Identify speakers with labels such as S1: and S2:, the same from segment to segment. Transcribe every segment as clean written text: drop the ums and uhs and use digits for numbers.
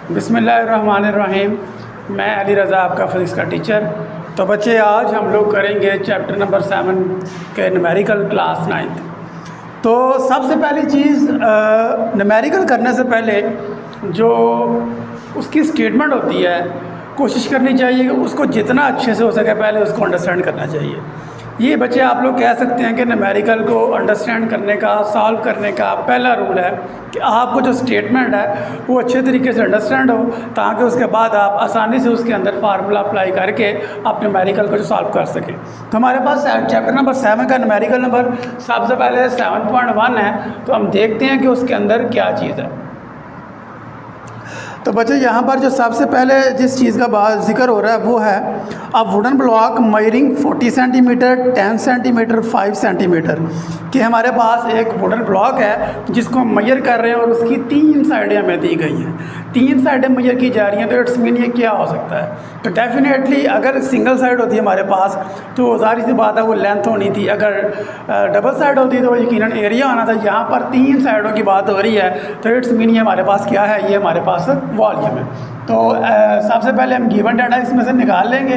S1: बिस्मिल्लाहिर्रहमानिर्रहीम। मैं अली रज़ा, आपका फिज़िक्स का टीचर। तो बच्चे, आज हम लोग करेंगे चैप्टर नंबर 7 के न्यूमेरिकल क्लास 9। तो सबसे पहली चीज़, न्यूमेरिकल करने से पहले जो उसकी स्टेटमेंट होती है, कोशिश करनी चाहिए कि उसको जितना अच्छे से हो सके पहले उसको अंडरस्टैंड करना चाहिए। ये बच्चे आप लोग कह सकते हैं कि न्यूमेरिकल को अंडरस्टैंड करने का, सॉल्व करने का पहला रूल है कि आपको जो स्टेटमेंट है वो अच्छे तरीके से अंडरस्टैंड हो, ताकि उसके बाद आप आसानी से उसके अंदर फार्मूला अप्लाई करके आप न्यूमेरिकल को जो सॉल्व कर सकें। तो हमारे पास चैप्टर नंबर 7 का न्यूमेरिकल नंबर सबसे पहले 7.1 है। तो हम देखते हैं कि उसके अंदर क्या चीज़ है। तो बच्चे, यहाँ पर जो सबसे पहले जिस चीज़ का जिक्र हो रहा है वो है a wooden block measuring 40 centimetre, 10 centimetre, 5 centimetre. कि हमारे पास एक वुडन ब्लॉक है जिसको हम मेजर कर रहे हैं और उसकी 3 साइडें हमें दी गई हैं। 3 साइडें मेजर की जा रही हैं, तो इट्स मीन ये क्या हो सकता है? तो डेफिनेटली अगर सिंगल साइड होती है हमारे पास तो ज़ाहिर सी बात है वो लेंथ होनी थी। अगर डबल साइड होती तो यकीनन एरिया आना था। यहाँ पर 3 साइडों की बात हो रही है, तो इट्स मीन ये हमारे पास क्या है? ये हमारे पास वॉल्यूम है। तो सबसे पहले हम गिवन डाटा इसमें से निकाल लेंगे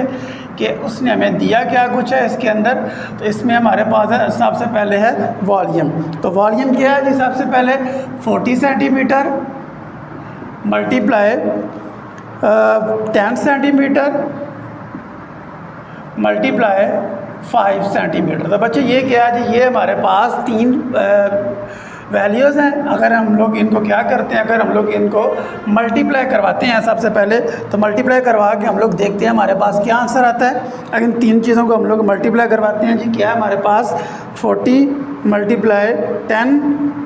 S1: कि उसने हमें दिया क्या कुछ है इसके अंदर। तो इसमें हमारे पास है, सबसे पहले है वॉल्यूम। तो वॉल्यूम क्या है जी? सबसे पहले 40 centimetre multiply 10 centimetre multiply 5 centimetre. तो बच्चे ये क्या है जी? ये हमारे पास 3 वैल्यूज़ हैं। अगर हम लोग इनको क्या करते हैं, अगर हम लोग इनको मल्टीप्लाई करवाते हैं सबसे पहले, तो मल्टीप्लाई करवा के हम लोग देखते हैं हमारे पास क्या आंसर आता है। अगर इन 3 चीज़ों को हम लोग मल्टीप्लाई करवाते हैं जी, क्या है हमारे पास? 40 मल्टीप्लाई 10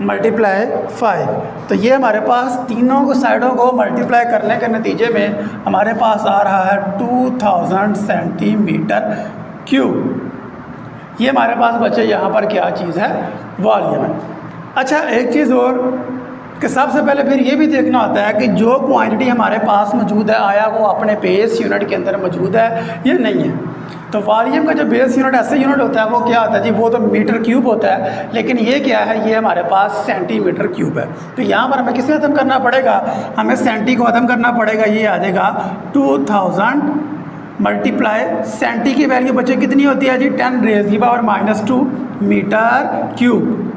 S1: मल्टीप्लाई 5। तो ये हमारे पास तीनों को साइडों को मल्टीप्लाई करने के नतीजे में हमारे पास आ रहा है 2000 सेंटीमीटर क्यूब। ये हमारे पास बच्चे यहाँ पर क्या चीज़ है? वॉल्यूम है। अच्छा, एक चीज़ और कि सबसे पहले फिर ये भी देखना होता है कि जो क्वांटिटी हमारे पास मौजूद है, आया वो अपने बेस यूनिट के अंदर मौजूद है या नहीं है। तो वॉल्यूम का जो बेस यूनिट ऐसे यूनिट होता है वो क्या होता है जी? वो तो मीटर क्यूब होता है, लेकिन ये क्या है? ये हमारे पास सेंटीमीटर क्यूब है। तो यहाँ पर हमें किसे ख़त्म करना पड़ेगा? हमें सेंटी को ख़त्म करना पड़ेगा। ये आ जाएगा 2000 मल्टीप्लाई सेंटी की वैल्यू बच्चे कितनी होती है जी? 10⁻⁻² मीटर क्यूब।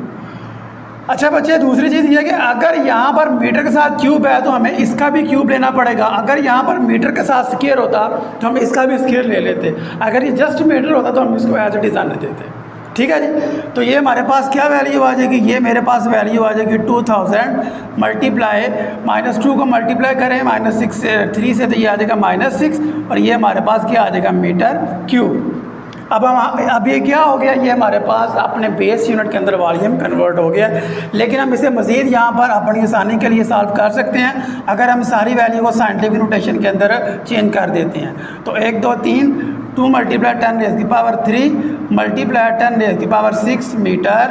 S1: अच्छा बच्चे, दूसरी चीज़ ये है कि अगर यहाँ पर मीटर के साथ क्यूब है तो हमें इसका भी क्यूब लेना पड़ेगा। अगर यहाँ पर मीटर के साथ स्क्वायर होता तो हम इसका भी स्क्वायर ले लेते। अगर ये जस्ट मीटर होता तो हम इसको एज इट इज़ आने देते। ठीक है जी। तो ये हमारे पास क्या वैल्यू आ जाएगी? ये मेरे पास वैल्यू आ जाएगी 2000 मल्टीप्लाई -2 को मल्टीप्लाई करें -6 से 3 से, तो ये आ जाएगा -6, और ये हमारे पास क्या आ जाएगा? Metre cube. अब ये क्या हो गया? ये हमारे पास अपने बेस यूनिट के अंदर वॉल्यूम कन्वर्ट हो गया। लेकिन हम इसे मज़ीद यहाँ पर अपनी आसानी के लिए सॉल्व कर सकते हैं अगर हम सारी वैल्यू को साइंटिफिक नोटेशन के अंदर चेंज कर देते हैं। तो 1 2 3 2 मल्टीप्लाई 10⁻³ मल्टीप्लाई 10⁻6 मीटर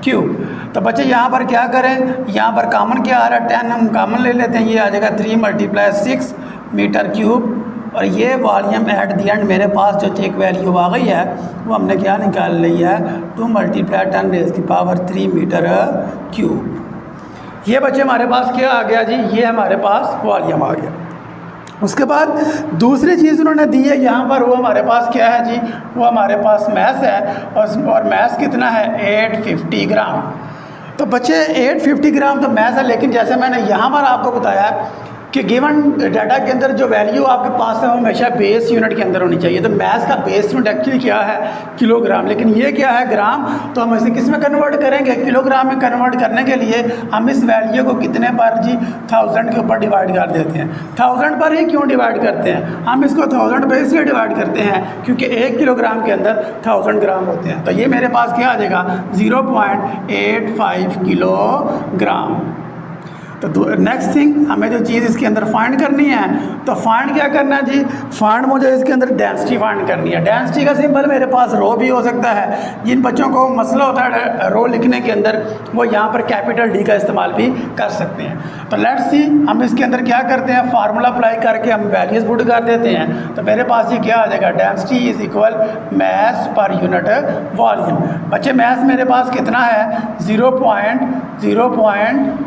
S1: क्यूब। तो बच्चे यहाँ पर क्या करें? यहाँ पर कॉमन क्या आ रहा है? 10 हम कॉमन ले लेते हैं। ये आ जाएगा 3 मल्टीप्लाई 6 मीटर क्यूब। और ये वॉल्यूम एट दी एंड मेरे पास जो एक वैल्यू आ गई है वो हमने क्या निकाल ली है? 2 मल्टीप्लाई 10⁻³ मीटर क्यूब। ये बच्चे हमारे पास क्या आ गया जी? ये हमारे पास वॉल्यूम आ गया। उसके बाद दूसरी चीज़ उन्होंने दी है यहाँ पर, वो हमारे पास क्या है जी? वो हमारे पास मैस है, और मैस कितना है? 850 ग्राम। तो बच्चे 850 ग्राम तो मैस है, लेकिन जैसे मैंने यहाँ पर आपको बताया कि गिवन डाटा के अंदर जो वैल्यू आपके पास है वो हमेशा बेस यूनिट के अंदर होनी चाहिए। तो मैथ्स का बेस यूनिट एक्चुअली क्या है? किलोग्राम। लेकिन ये क्या है? ग्राम। तो हम इसे किस में कन्वर्ट करेंगे? किलोग्राम में कन्वर्ट करने के लिए हम इस वैल्यू को कितने पर जी? 1000 के ऊपर डिवाइड कर देते हैं। 1000 पर ही क्यों डिवाइड करते हैं? हम इसको 1000 पर इसलिए डिवाइड करते हैं क्योंकि 1 किलोग्राम के अंदर 1000 ग्राम होते हैं। तो ये मेरे पास क्या आ जाएगा? 0.85 किलोग्राम। तो नेक्स्ट थिंग, हमें जो चीज़ इसके अंदर फाइंड करनी है, तो फाइंड क्या करना है जी? फाइंड मुझे इसके अंदर डेंसिटी फाइंड करनी है। डेंसिटी का सिंबल मेरे पास रो भी हो सकता है। जिन बच्चों को मसला होता है रो लिखने के अंदर, वो यहाँ पर कैपिटल D का इस्तेमाल भी कर सकते हैं। तो लेट्स सी, हम इसके अंदर क्या करते हैं? फार्मूला अप्लाई करके हम वैल्यूज पुट कर देते हैं। तो मेरे पास ये क्या आ जाएगा? Density is equal mass per unit volume. बच्चे, मैस मेरे पास कितना है? 0.0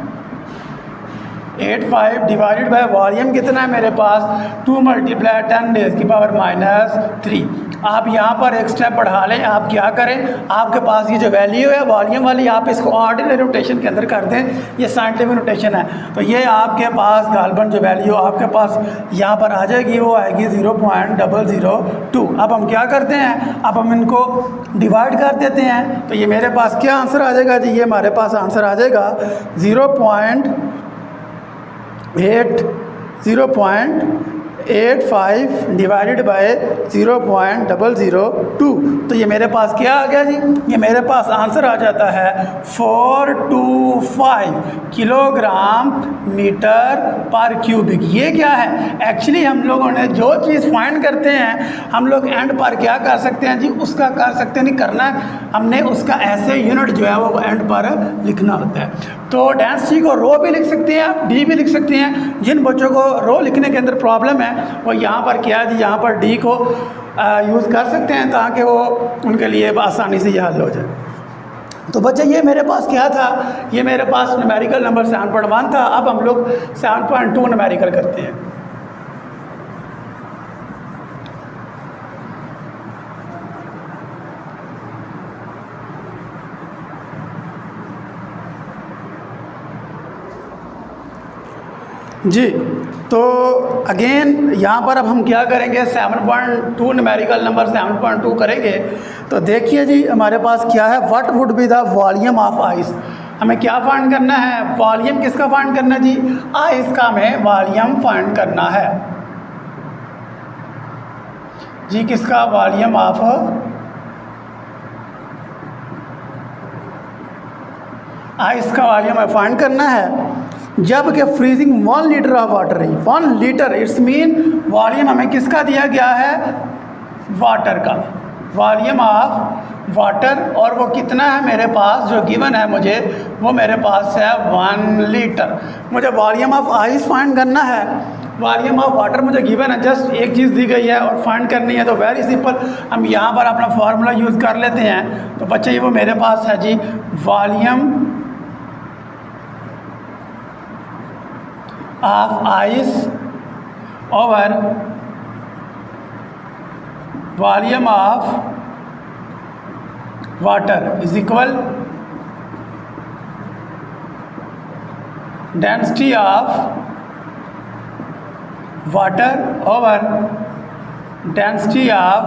S1: 85 डिवाइडेड बाय वॉल्यूम कितना है मेरे पास 2 मल्टीप्लाई 10⁻³ आप यहाँ पर एक स्टेप बढ़ा लें। आप क्या करें, आपके पास ये जो वैल्यू है वॉल्यूम वाली, आप इसको ऑर्डिनरी नोटेशन के अंदर कर दें, ये साइंटिफिक नोटेशन है। तो ये आपके पास गालबन जो वैल्यू आपके पास यहाँ पर आ जाएगी वो आएगी 0.002। अब हम क्या करते हैं, अब हम इनको डिवाइड कर देते हैं। तो ये मेरे पास क्या आंसर आ जाएगा जी, ये हमारे पास आंसर आ जाएगा 0.85 डिवाइडेड बाय 0.002। तो ये मेरे पास क्या आ गया जी, ये मेरे पास आंसर आ जाता है 425 किलोग्राम मीटर पर क्यूबिक। ये क्या है, एक्चुअली हम लोगों ने जो चीज़ फाइंड करते हैं हम लोग एंड पर क्या कर सकते हैं जी, उसका कर सकते हैं, नहीं करना है हमने उसका ऐसे यूनिट जो है वो एंड पर लिखना होता है। तो डेंसिटी को रो भी लिख सकते हैं आप, डी भी लिख सकते हैं। जिन बच्चों को रो लिखने के अंदर प्रॉब्लम है वो यहाँ पर क्या है जी, यहाँ पर डी को यूज़ कर सकते हैं ताकि वो उनके लिए आसानी से ये हल हो जाए। तो बच्चे ये मेरे पास क्या था, ये मेरे पास न्यूमेरिकल नंबर 7.1 था। अब हम लोग 7.2 न्यूमेरिकल करते हैं। जी, तो अगेन यहाँ पर अब हम क्या करेंगे, 7.2 न्यूमेरिकल नंबर 7.2 करेंगे। तो देखिए जी हमारे पास क्या है, what would be the volume of ice. हमें क्या फाइंड करना है, वॉल्यूम किसका फाइंड करना है जी, आइस का हमें वॉल्यूम फाइंड करना है जी। किसका, वॉल्यूम ऑफ आइस का वॉल्यूम हमें फाइंड करना है। जबकि फ्रीजिंग 1 लीटर ऑफ वाटर है, 1 लीटर इट्स मीन वॉल्यूम हमें किसका दिया गया है, वाटर का, वॉल्यूम ऑफ वाटर। और वो कितना है मेरे पास, जो गिवन है मुझे वो मेरे पास है 1 लीटर। मुझे वॉल्यूम ऑफ आइस फाइंड करना है, वॉल्यूम ऑफ वाटर मुझे गिवन है, जस्ट एक चीज़ दी गई है और फाइंड करनी है। तो वेरी सिंपल, हम यहाँ पर अपना फार्मूला यूज़ कर लेते हैं। तो बच्चे ये वो मेरे पास है जी, volume of ice over volume of water is equal density of water over density of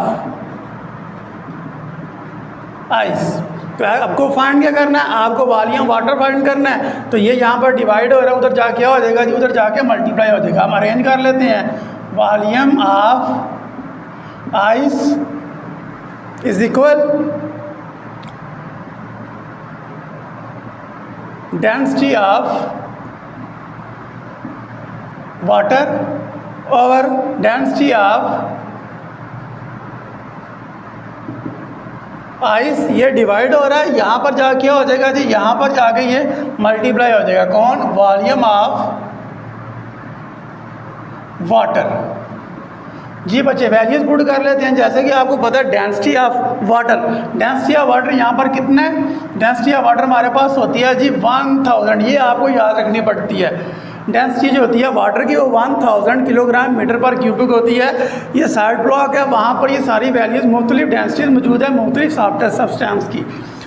S1: ice. तो आपको फाइंड क्या करना है, आपको वॉल्यूम वाटर फाइंड करना है। तो ये यहाँ पर डिवाइड हो रहा है, उधर जाके क्या हो जाएगा जी, उधर जाके मल्टीप्लाई हो जाएगा। हम अरेंज कर लेते हैं, volume of ice is equal density of water over density of ice. ये डिवाइड हो रहा है, यहाँ पर जाके क्या हो जाएगा जी, यहाँ पर जाके ये मल्टीप्लाई हो जाएगा। कौन, वॉल्यूम ऑफ वाटर। जी बच्चे वैल्यूज पुट कर लेते हैं। जैसे कि आपको पता है density of water, density of water यहाँ पर कितना है, डेंसिटी ऑफ वाटर हमारे पास होती है जी 1000। ये आपको याद रखनी पड़ती है। डेंसिटी जो होती है वाटर की वो 1000 किलोग्राम मीटर पर क्यूबिक होती है। ये साइड ब्लॉक है, वहाँ पर ये सारी वैल्यूज़ मुख्तलिफ डेंसिटीज मौजूद है मुख्तलिफ सब्सटेंस की।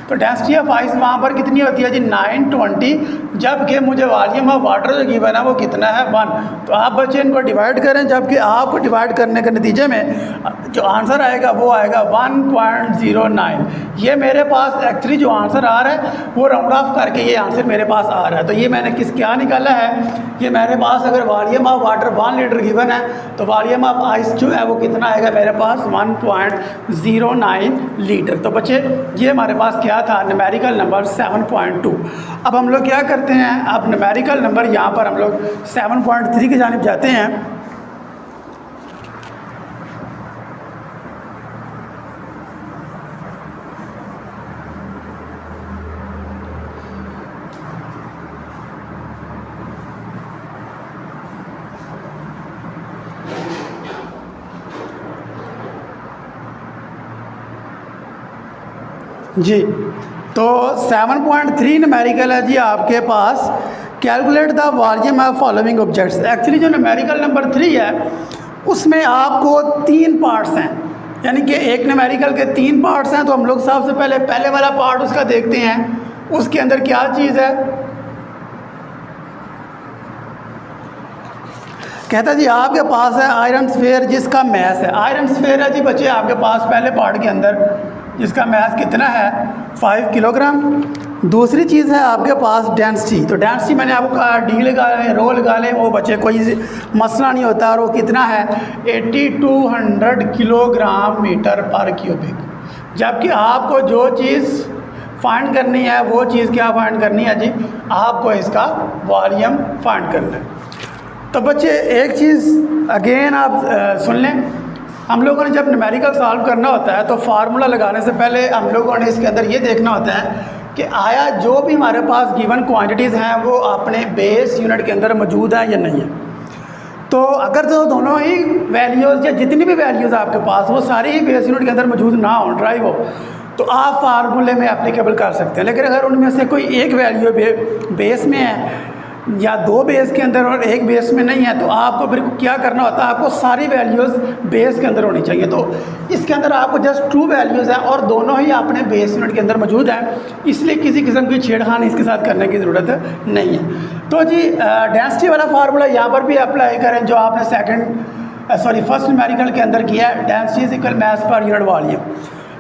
S1: तो डेंसिटी ऑफ आइस वहाँ पर कितनी होती है जी 920, जबकि मुझे वॉल्यूम ऑफ वाटर जो गिवन है वो कितना है 1। तो आप बच्चे इनको डिवाइड करें, जबकि आपको डिवाइड करने के नतीजे में जो आंसर आएगा वो आएगा 1.09। ये मेरे पास एक्चुअली जो आंसर आ रहा है वो राउंड ऑफ करके ये आंसर मेरे पास आ रहा है। तो ये मैंने क्या निकाला है, ये मेरे पास अगर volume of water 1 litre given है तो वॉल्यूम ऑफ आइस जो है वो कितना आएगा मेरे पास 1.09 लीटर। तो बच्चे ये हमारे पास क्या था, न्यूमेरिकल नंबर 7.2। अब हम लोग क्या करते हैं, अब न्यूमेरिकल नंबर यहाँ पर हम लोग 7.3 की जानिब जाते हैं। जी तो 7.3 न्यूमेरिकल है जी आपके पास calculate the volume of following objects. Actually जो न्यूमेरिकल नंबर 3 है उसमें आपको 3 पार्ट्स हैं, यानी कि एक न्यूमेरिकल के 3 पार्ट्स हैं। तो हम लोग सबसे पहले वाला पार्ट उसका देखते हैं, उसके अंदर क्या चीज़ है। कहता जी आपके पास है आयरन स्फेयर जिसका मैस है, आयरन स्फेयर है जी बच्चे आपके पास पहले पार्ट के अंदर, जिसका मैस कितना है 5 किलोग्राम। दूसरी चीज़ है आपके पास डेंसिटी, तो डेंसिटी मैंने आपको कहा डी लगा लें रो लगा लें, वो बच्चे कोई मसला नहीं होता, और वो कितना है 8200 किलोग्राम मीटर पर क्यूबिक। जबकि आपको जो चीज़ फाइंड करनी है वो चीज़ क्या फाइंड करनी है जी, आपको इसका वॉल्यूम फाइंड करना है। तो बच्चे एक चीज़ अगेन आप सुन लें, हम लोगों ने जब न्यूमेरिकल सॉल्व करना होता है तो फार्मूला लगाने से पहले हम लोगों ने इसके अंदर ये देखना होता है कि आया जो भी हमारे पास गिवन क्वांटिटीज़ हैं वो अपने बेस यूनिट के अंदर मौजूद हैं या नहीं है। तो अगर तो दोनों ही वैल्यूज़ या जितनी भी वैल्यूज़ आपके पास वो सारी ही बेस यूनिट के अंदर मौजूद ना हो, ड्राइव हो, तो आप फार्मूले में एप्लीकेबल कर सकते हैं। लेकिन अगर उनमें से कोई एक वैल्यू बेस में है या 2 बेस के अंदर और एक बेस में नहीं है, तो आपको फिर क्या करना होता है, आपको सारी वैल्यूज़ बेस के अंदर होनी चाहिए। तो इसके अंदर आपको जस्ट 2 वैल्यूज़ हैं और दोनों ही अपने बेस यूनिट के अंदर मौजूद हैं, इसलिए किसी किस्म की छेड़खानी इसके साथ करने की ज़रूरत नहीं है। तो जी डेंसिटी वाला फार्मूला यहाँ पर भी अप्लाई करें जो आपने फर्स्ट न्यूमेरिकल के अंदर किया है, डेंसिटी इज इक्वल मास पर यूनिट वॉल्यूम।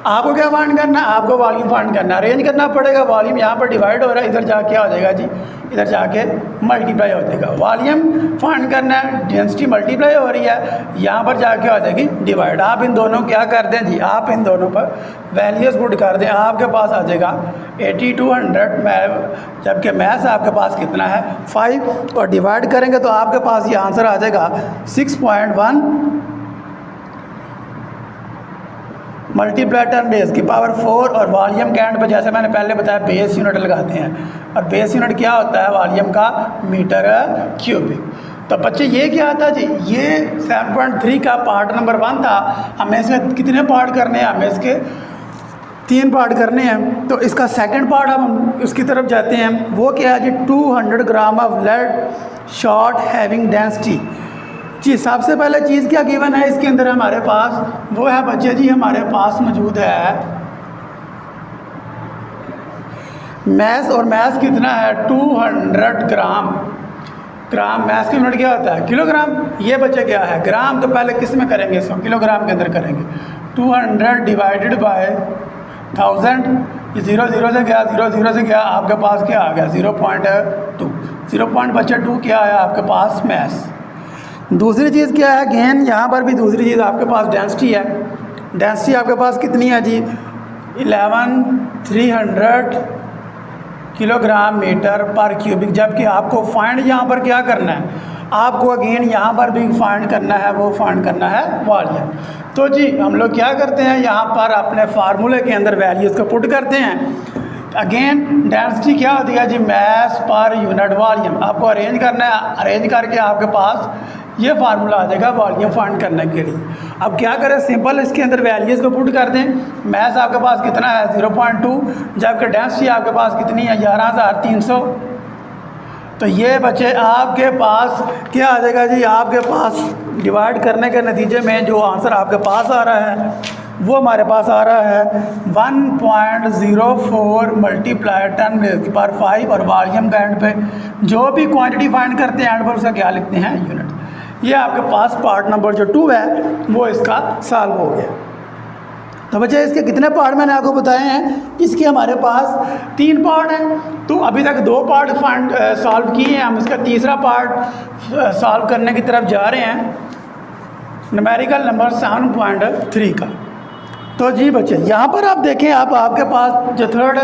S1: आपको क्या फाइंड करना है, आपको वॉल्यूम फाइंड करना है, अरेंज करना पड़ेगा। वॉल्यूम यहाँ पर डिवाइड हो रहा है, इधर जाके क्या हो जाएगा जी, इधर जाके मल्टीप्लाई हो जाएगा। वॉल्यूम फाइंड करना है, डेंसिटी मल्टीप्लाई हो रही है, यहाँ पर जाके हो जाएगी डिवाइड। आप इन दोनों क्या कर दें जी, आप इन दोनों पर वैल्यूज़ पुट कर दें, आपके पास आ जाएगा 8200, जबकि मैथ आपके पास कितना है 5, और डिवाइड करेंगे तो आपके पास ये आंसर आ जाएगा 6.1 मल्टीप्लाई 10 बेस की पावर 4। और वॉल्यूम के एंड पे जैसे मैंने पहले बताया बेस यूनिट लगाते हैं, और बेस यूनिट क्या होता है वॉल्यूम का मीटर क्यूबिक। तो बच्चे ये क्या था जी, ये 7.3 का पार्ट नंबर 1 था। हमें इसके कितने पार्ट करने हैं, हमें इसके 3 पार्ट करने हैं। तो इसका सेकंड पार्ट हम उसकी तरफ जाते हैं, वो क्या है जी 200 gram of lead shot having density. जी सबसे पहले चीज़ क्या गिवन है इसके अंदर हमारे पास, वो है बच्चे जी हमारे पास मौजूद है मैस, और मैस कितना है 200 ग्राम। मैस की यूनिट क्या होता है किलोग्राम, ये बच्चे क्या है ग्राम। तो पहले किस में करेंगे इसको, किलोग्राम के अंदर करेंगे। 200 डिवाइडेड बाय 1000, ये 0 से गया, 0 से गया, आपके पास क्या आ गया 0.2। 0.2 क्या है आपके पास मैस। दूसरी चीज़ क्या है अगेन, यहाँ पर भी दूसरी चीज़ आपके पास डेंसिटी है। डेंसिटी आपके पास कितनी है जी 11300 किलोग्राम मीटर पर क्यूबिक। जबकि आपको फाइंड यहाँ पर क्या करना है, आपको अगेन यहाँ पर भी फाइंड करना है, वो फाइंड करना है वॉल्यूम। तो जी हम लोग क्या करते हैं, यहाँ पर अपने फार्मूले के अंदर वैल्यूज़ को पुट करते हैं। अगेन डेंसिटी क्या होती है जी मैस पर यूनिट वॉल्यूम। आपको अरेंज करना है, अरेंज करके आपके पास ये फार्मूला आ जाएगा वॉल्यूम फाइंड करने के लिए। अब क्या करें, सिंपल इसके अंदर वैल्यूज़ को पुट कर दें। मैस आपके पास कितना है 0.2, जबकि डेंसिटी आपके पास कितनी है 11300। तो ये बच्चे आपके पास क्या आ जाएगा जी, आपके पास डिवाइड करने के नतीजे में जो आंसर आपके पास आ रहा है वो हमारे पास आ रहा है 1.04 मल्टीप्लाई 10⁵। और वॉल्यूम का एंड पे जो भी क्वांटिटी फाइंड करते हैं एंड पर उसका क्या लिखते हैं यूनिट। ये आपके पास पार्ट नंबर जो 2 है वो इसका सॉल्व हो गया। तो बच्चे इसके कितने पार्ट मैंने आपको बताए हैं, इसके हमारे पास 3 पार्ट हैं। तो अभी तक 2 पार्ट सॉल्व किए हैं, हम इसका तीसरा पार्ट सॉल्व करने की तरफ जा रहे हैं, न्यूमेरिकल नंबर 7.3 का। तो जी बच्चे यहाँ पर आप देखें, आपके पास जो थर्ड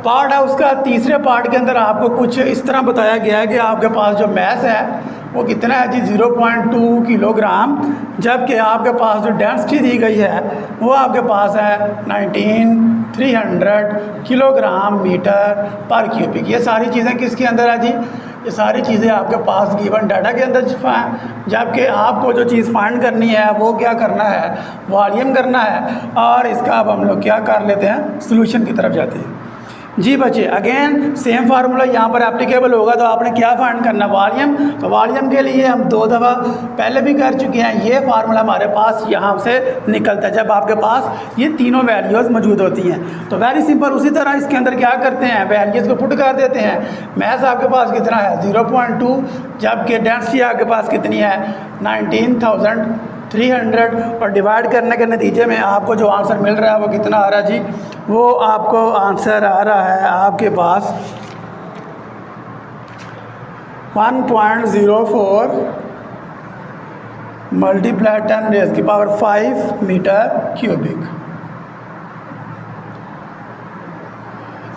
S1: पार्ट है उसका तीसरे पार्ट के अंदर आपको कुछ इस तरह बताया गया है कि आपके पास जो मैस है वो कितना है जी 0.2 किलोग्राम, जबकि आपके पास जो डेंसिटी दी गई है वो आपके पास है 19300 किलोग्राम मीटर पर क्यूबिक। ये सारी चीज़ें किसके अंदर है जी, ये सारी चीज़ें आपके पास गिवन डाटा के अंदर, जबकि आपको जो चीज़ फाइंड करनी है वो क्या करना है वॉल्यूम करना है। और इसका अब हम लोग क्या कर लेते हैं, सोल्यूशन की तरफ जाते हैं। जी बच्चे, अगेन सेम फार्मूला यहाँ पर एप्लीकेबल होगा। तो आपने क्या फाइंड करना, वॉल्यूम। तो वॉल्यूम के लिए हम 2 दफ़ा पहले भी कर चुके हैं। ये फार्मूला हमारे पास यहाँ से निकलता है जब आपके पास ये तीनों वैल्यूज़ मौजूद होती हैं। तो वेरी सिंपल, उसी तरह इसके अंदर क्या करते हैं, वैल्यूज़ को पुट कर देते हैं। मैथ आपके पास कितना है 0.2, जबकि डेंसिटी आपके पास कितनी है 19,300, और डिवाइड करने के नतीजे में आपको जो आंसर मिल रहा है वो कितना आ रहा है जी, वो आपको आंसर आ रहा है आपके पास 1.04 मल्टीप्लाई 10⁵ मीटर क्यूबिक।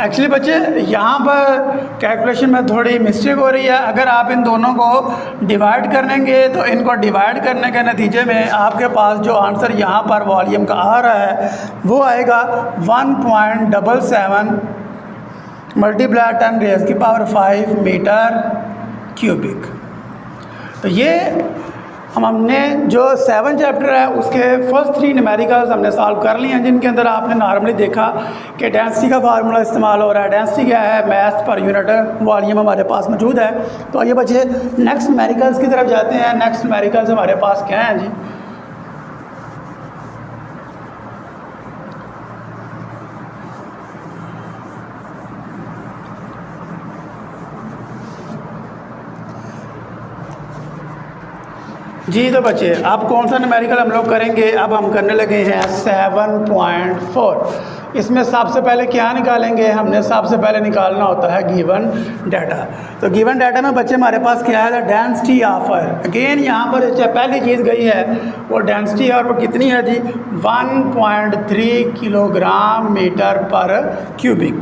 S1: एक्चुअली बच्चे यहाँ पर कैलकुलेशन में थोड़ी मिस्टेक हो रही है। अगर आप इन दोनों को डिवाइड करेंगे तो इनको डिवाइड करने के नतीजे में आपके पास जो आंसर यहाँ पर वॉल्यूम का आ रहा है वो आएगा 1.77 मल्टीप्लाई 10⁵ मीटर क्यूबिक। तो ये हमने जो 7 चैप्टर है उसके फर्स्ट 3 न्यूमेरिकल्स हमने सॉल्व कर लिए हैं, जिनके अंदर आपने नॉर्मली देखा कि डेंसिटी का फार्मूला इस्तेमाल हो रहा है। डेंसिटी क्या है, मास पर यूनिट वॉल्यूम हमारे पास मौजूद है। तो आइए बच्चे नेक्स्ट न्यूमेरिकल्स की तरफ जाते हैं। नेक्स्ट न्यूमेरिकल्स हमारे पास क्या हैं जी, जी। तो बच्चे अब कौन सा न्यूमेरिकल हम लोग करेंगे, अब हम करने लगे हैं 7.4। इसमें सबसे पहले क्या निकालेंगे, हमने सबसे पहले निकालना होता है गिवन डाटा। तो गिवन डाटा में बच्चे हमारे पास क्या है, डेंसिटी ऑफ एयर। अगेन यहाँ पर पहली चीज़ गई है वो डेंसिटी, और वो कितनी है जी 1.3 किलोग्राम मीटर पर क्यूबिक।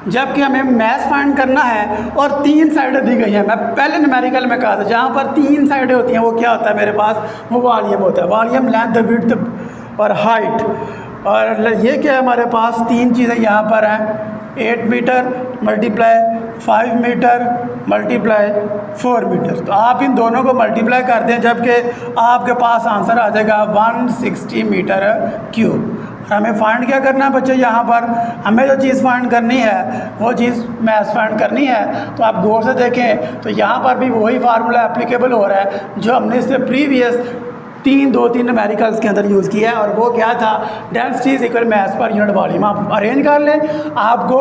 S1: जबकि हमें मैथ फाइंड करना है और 3 साइडें दी गई हैं। मैं पहले न्यूमेरिकल में कहा था जहाँ पर 3 साइडें होती हैं वो क्या होता है मेरे पास, वो वॉल्यूम होता है। वॉल्यूम, लेंथ, विड्थ और हाइट। और ये क्या है हमारे पास 3 चीज़ें यहाँ पर हैं, 8 metre multiply 5 metre multiply 4 metre. तो आप इन दोनों को मल्टीप्लाई कर दें, जबकि आपके पास आंसर आ जाएगा 160 मीटर क्यूब। हमें फाइंड क्या करना है बच्चे, यहाँ पर हमें जो चीज़ फाइंड करनी है वो चीज़ मैथ फाइंड करनी है। तो आप गौर से देखें तो यहाँ पर भी वही फार्मूला एप्लीकेबल हो रहा है जो हमने इससे प्रीवियस 3 न्यूमेरिकल्स के अंदर यूज़ किया है। और वो क्या था, डेंसिटी इज इक्वल मास पर यूनिट वॉल्यूम। आप अरेंज कर लें, आपको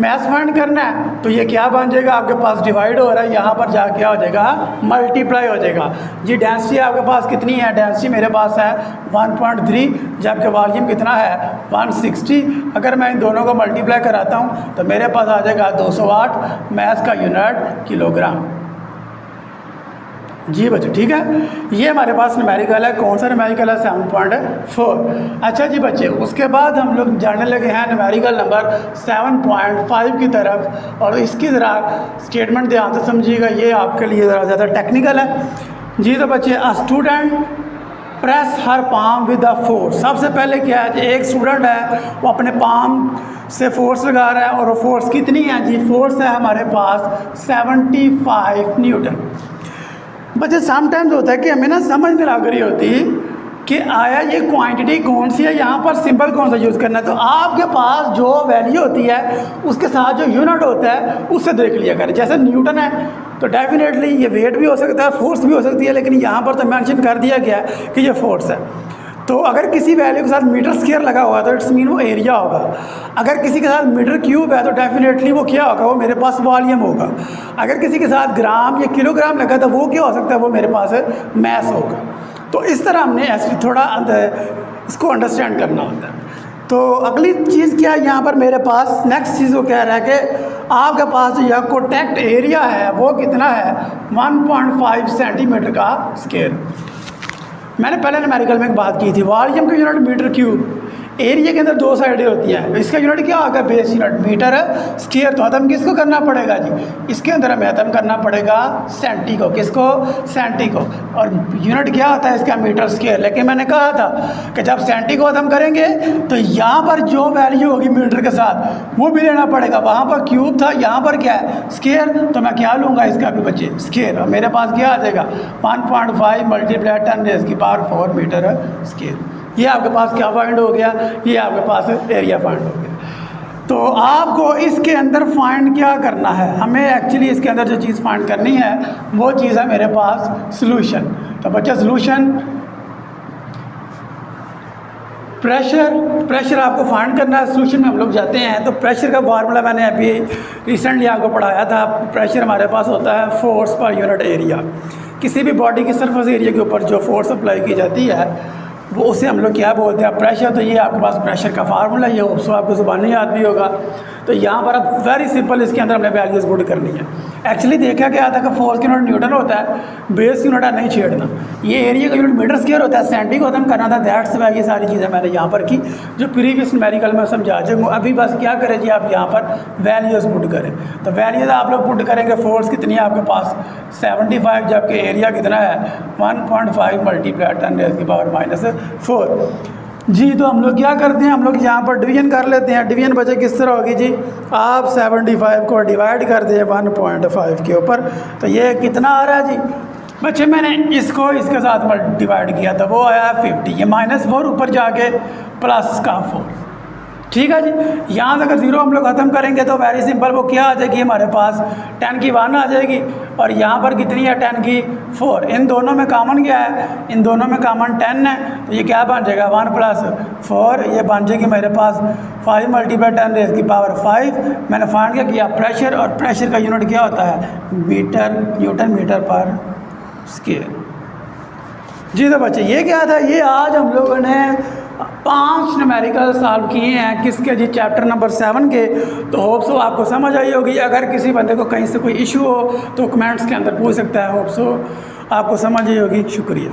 S1: मास फाइंड करना है तो ये क्या बन जाएगा, आपके पास डिवाइड हो रहा है, यहाँ पर जा क्या हो जाएगा, मल्टीप्लाई हो जाएगा जी। डेंसिटी आपके पास कितनी है, डेंसिटी मेरे पास है 1.3, जबकि वॉल्यूम कितना है 160। अगर मैं इन दोनों को मल्टीप्लाई कराता हूँ तो मेरे पास आ जाएगा 208 मास का यूनिट किलोग्राम। जी बच्चे ठीक है, ये हमारे पास न्यूमेरिकल है। कौन सा न्यूमेरिकल है, 7.4। अच्छा जी बच्चे, उसके बाद हम लोग जाने लगे हैं न्यूमेरिकल नंबर 7.5 की तरफ। और इसकी ज़रा स्टेटमेंट ध्यान से समझिएगा, ये आपके लिए ज़रा ज़्यादा टेक्निकल है जी। तो बच्चे, a student press her palm with the force. सबसे पहले क्या है, एक स्टूडेंट है वो अपने पाम से फोर्स लगा रहा है, और वो फोर्स कितनी है जी, फोर्स है हमारे पास 75 न्यूटन। बच्चे समटाइम्स होता है कि हमें ना समझ नहीं लग रही होती कि आया ये क्वांटिटी कौन सी है, यहाँ पर सिंबल कौन सा यूज़ करना है। तो आपके पास जो वैल्यू होती है उसके साथ जो यूनिट होता है उससे देख लिया करें। जैसे न्यूटन है तो डेफिनेटली ये वेट भी हो सकता है, फोर्स भी हो सकती है, लेकिन यहाँ पर तो मेंशन कर दिया गया है कि ये फोर्स है। तो अगर किसी वैल्यू के साथ मीटर स्क्वायर लगा हुआ है तो इट्स मीन वो एरिया होगा। अगर किसी के साथ मीटर क्यूब है तो डेफिनेटली वो क्या होगा, वो मेरे पास वॉल्यूम होगा। अगर किसी के साथ ग्राम या किलोग्राम लगा तो वो क्या हो सकता है, वो मेरे पास मैस होगा। तो इस तरह हमने ऐसे थोड़ा इसको अंडरस्टैंड करना होता है। तो अगली चीज़ क्या है यहाँ पर मेरे पास, नेक्स्ट चीज़ वो कह रहा है कि आपके पास जो यह कॉन्टैक्ट एरिया है वो कितना है, 1.5 सेंटीमीटर का स्क्वायर। मैंने पहले न्यूमेरिकल में एक बात की थी, वॉल्यूम का यूनिट मीटर क्यूब, एरिया के अंदर 2 साइडें होती हैं, इसका यूनिट क्या होगा, बेस यूनिट मीटर स्क्वायर। तो खत्म किसको करना पड़ेगा जी, इसके अंदर हमें खत्म करना पड़ेगा सेंटी को। किसको, सेंटी को। और यूनिट क्या होता है इसका, मीटर स्क्वायर। लेकिन मैंने कहा था कि जब सेंटी को खत्म करेंगे तो यहाँ पर जो वैल्यू होगी मीटर के साथ वो भी लेना पड़ेगा। वहाँ पर क्यूब था, यहाँ पर क्या है, स्क्वायर। तो मैं क्या लूँगा इसका भी बच्चे, स्क्वायर। और मेरे पास क्या आ जाएगा, 1.5 मल्टीप्लाई 10⁴ मीटर स्क्वायर। ये आपके पास क्या फाइंड हो गया, ये आपके पास एरिया फाइंड हो गया। तो आपको इसके अंदर फाइंड क्या करना है, हमें एक्चुअली इसके अंदर जो चीज़ फाइंड करनी है वो चीज़ है मेरे पास सॉल्यूशन। तो बच्चा सॉल्यूशन प्रेशर आपको फाइंड करना है। सॉल्यूशन में हम लोग जाते हैं तो प्रेशर का फार्मूला मैंने अभी रिसेंटली आपको पढ़ाया था। प्रेशर हमारे पास होता है फोर्स पर यूनिट एरिया। किसी भी बॉडी की सरफेस एरिया के ऊपर जो फोर्स अप्लाई की जाती है वो उसे हम लोग क्या बोलते हैं, प्रेशर। तो ये आपके पास प्रेशर का फार्मूला, ये उसको आपको ज़ुबानी याद भी होगा। तो यहाँ पर अब वेरी सिंपल इसके अंदर हमने वैल्यूज़ पुट करनी है। एक्चुअली देखा गया था कि फोर्स की यूनिट न्यूटन होता है, बेस यूनिट नहीं छेड़ना। ये एरिया का यूनिट मीटर स्क्वायर होता है, सेंटी को खत्म करना था। दैट्स वाई ये सारी चीज़ें मैंने यहाँ पर की जो प्रीवियस न्यूमेरिकल में समझा चुका हूँ। अभी बस क्या करें जी, आप यहाँ पर वैल्यूज़ पुट करें। तो वैल्यूज़ आप लोग पुट करेंगे, फोर्स कितनी है आपके पास 75, जबकि एरिया कितना है 1.5 मल्टीप्लाई 10⁻⁻⁴ जी। तो हम लोग क्या करते हैं, हम लोग यहाँ पर डिवीजन कर लेते हैं। डिवीजन बचे किस तरह होगी जी, आप 75 को डिवाइड कर दें 1.5 के ऊपर, तो ये कितना आ रहा है जी बच्चे, मैंने इसको इसके साथ डिवाइड किया था, वो आया 50। ये -4 ऊपर जाके प्लस का 4, ठीक है जी। यहाँ से अगर 0 हम लोग ख़त्म करेंगे तो वेरी सिंपल वो क्या आ जाएगी हमारे पास 10 की 1 आ जाएगी, और यहाँ पर कितनी है 10 की 4। इन दोनों में कॉमन क्या है, इन दोनों में कॉमन 10 है, तो ये क्या बन जाएगा 1 + 4, ये बन जाएगी मेरे पास 5 × 10⁵ मैंने फाइंड किया प्रेशर, और प्रेशर का यूनिट क्या होता है न्यूटन मीटर पर स्क्वायर जी। तो बच्चे ये क्या था, ये आज हम लोगों ने 5 न्यूमेरिकल सॉल्व किए हैं, किसके जी, चैप्टर नंबर 7 के। तो होप सो आपको समझ आई होगी। अगर किसी बंदे को कहीं से कोई इशू हो तो कमेंट्स के अंदर पूछ सकता है। होप सो आपको समझ आई होगी। शुक्रिया।